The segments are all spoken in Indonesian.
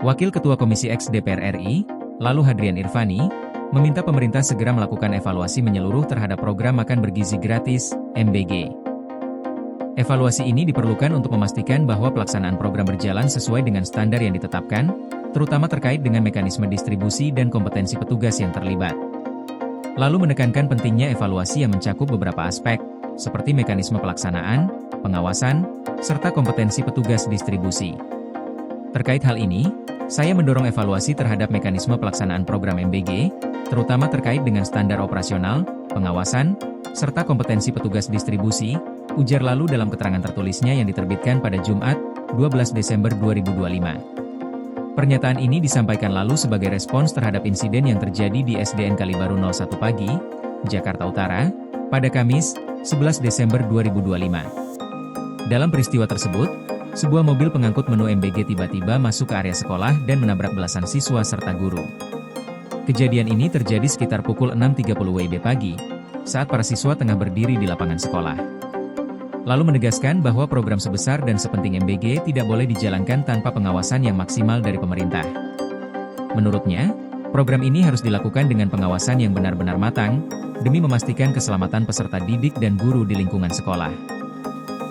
Wakil Ketua Komisi X DPR RI, lalu Hadrian Irvani, meminta pemerintah segera melakukan evaluasi menyeluruh terhadap program makan bergizi gratis, MBG. Evaluasi ini diperlukan untuk memastikan bahwa pelaksanaan program berjalan sesuai dengan standar yang ditetapkan, terutama terkait dengan mekanisme distribusi dan kompetensi petugas yang terlibat. Lalu menekankan pentingnya evaluasi yang mencakup beberapa aspek, seperti mekanisme pelaksanaan, pengawasan, serta kompetensi petugas distribusi. Terkait hal ini, saya mendorong evaluasi terhadap mekanisme pelaksanaan program MBG, terutama terkait dengan standar operasional, pengawasan, serta kompetensi petugas distribusi, ujar lalu dalam keterangan tertulisnya yang diterbitkan pada Jumat, 12 Desember 2025. Pernyataan ini disampaikan lalu sebagai respons terhadap insiden yang terjadi di SDN Kalibaru 01 Pagi, Jakarta Utara, pada Kamis, 11 Desember 2025. Dalam peristiwa tersebut, sebuah mobil pengangkut menu MBG tiba-tiba masuk ke area sekolah dan menabrak belasan siswa serta guru. Kejadian ini terjadi sekitar pukul 6.30 WIB pagi, saat para siswa tengah berdiri di lapangan sekolah. Lalu menegaskan bahwa program sebesar dan sepenting MBG tidak boleh dijalankan tanpa pengawasan yang maksimal dari pemerintah. Menurutnya, program ini harus dilakukan dengan pengawasan yang benar-benar matang, demi memastikan keselamatan peserta didik dan guru di lingkungan sekolah.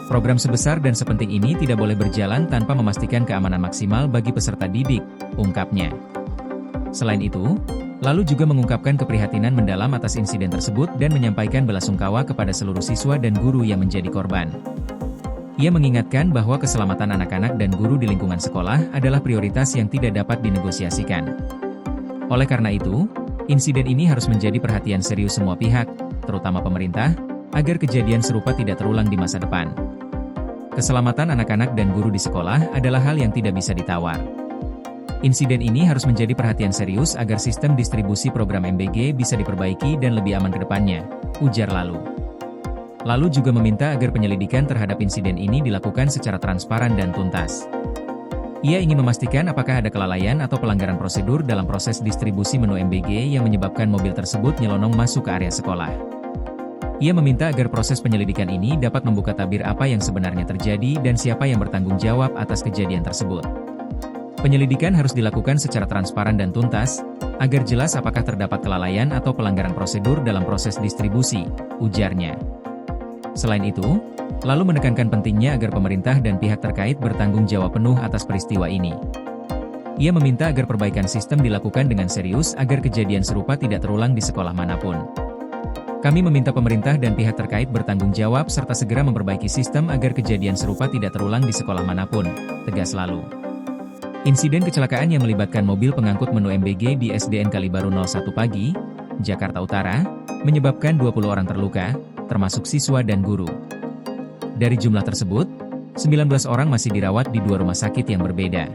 Program sebesar dan sepenting ini tidak boleh berjalan tanpa memastikan keamanan maksimal bagi peserta didik, ungkapnya. Selain itu, lalu juga mengungkapkan keprihatinan mendalam atas insiden tersebut dan menyampaikan belasungkawa kepada seluruh siswa dan guru yang menjadi korban. Ia mengingatkan bahwa keselamatan anak-anak dan guru di lingkungan sekolah adalah prioritas yang tidak dapat dinegosiasikan. Oleh karena itu, insiden ini harus menjadi perhatian serius semua pihak, terutama pemerintah, agar kejadian serupa tidak terulang di masa depan. Keselamatan anak-anak dan guru di sekolah adalah hal yang tidak bisa ditawar. Insiden ini harus menjadi perhatian serius agar sistem distribusi program MBG bisa diperbaiki dan lebih aman ke depannya, ujar lalu. Lalu juga meminta agar penyelidikan terhadap insiden ini dilakukan secara transparan dan tuntas. Ia ingin memastikan apakah ada kelalaian atau pelanggaran prosedur dalam proses distribusi menu MBG yang menyebabkan mobil tersebut nyelonong masuk ke area sekolah. Ia meminta agar proses penyelidikan ini dapat membuka tabir apa yang sebenarnya terjadi dan siapa yang bertanggung jawab atas kejadian tersebut. Penyelidikan harus dilakukan secara transparan dan tuntas, agar jelas apakah terdapat kelalaian atau pelanggaran prosedur dalam proses distribusi, ujarnya. Selain itu, lalu menekankan pentingnya agar pemerintah dan pihak terkait bertanggung jawab penuh atas peristiwa ini. Ia meminta agar perbaikan sistem dilakukan dengan serius agar kejadian serupa tidak terulang di sekolah manapun. Kami meminta pemerintah dan pihak terkait bertanggung jawab serta segera memperbaiki sistem agar kejadian serupa tidak terulang di sekolah manapun, tegas lalu. Insiden kecelakaan yang melibatkan mobil pengangkut menu MBG di SDN Kalibaru 01 Pagi, Jakarta Utara, menyebabkan 20 orang terluka, termasuk siswa dan guru. Dari jumlah tersebut, 19 orang masih dirawat di 2 rumah sakit yang berbeda.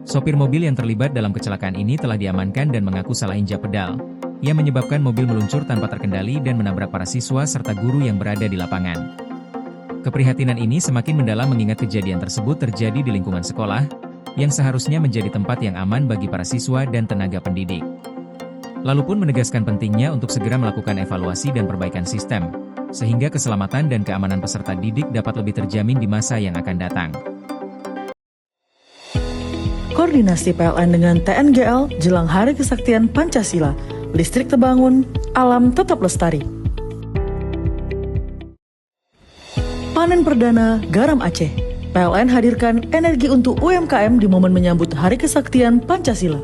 Sopir mobil yang terlibat dalam kecelakaan ini telah diamankan dan mengaku salah injak pedal, yang menyebabkan mobil meluncur tanpa terkendali dan menabrak para siswa serta guru yang berada di lapangan. Keprihatinan ini semakin mendalam mengingat kejadian tersebut terjadi di lingkungan sekolah, yang seharusnya menjadi tempat yang aman bagi para siswa dan tenaga pendidik. Lalu pun menegaskan pentingnya untuk segera melakukan evaluasi dan perbaikan sistem, sehingga keselamatan dan keamanan peserta didik dapat lebih terjamin di masa yang akan datang. Koordinasi PLN dengan TNGL jelang Hari Kesaktian Pancasila. Listrik terbangun, alam tetap lestari. Panen perdana garam Aceh. PLN hadirkan energi untuk UMKM di momen menyambut Hari Kesaktian Pancasila.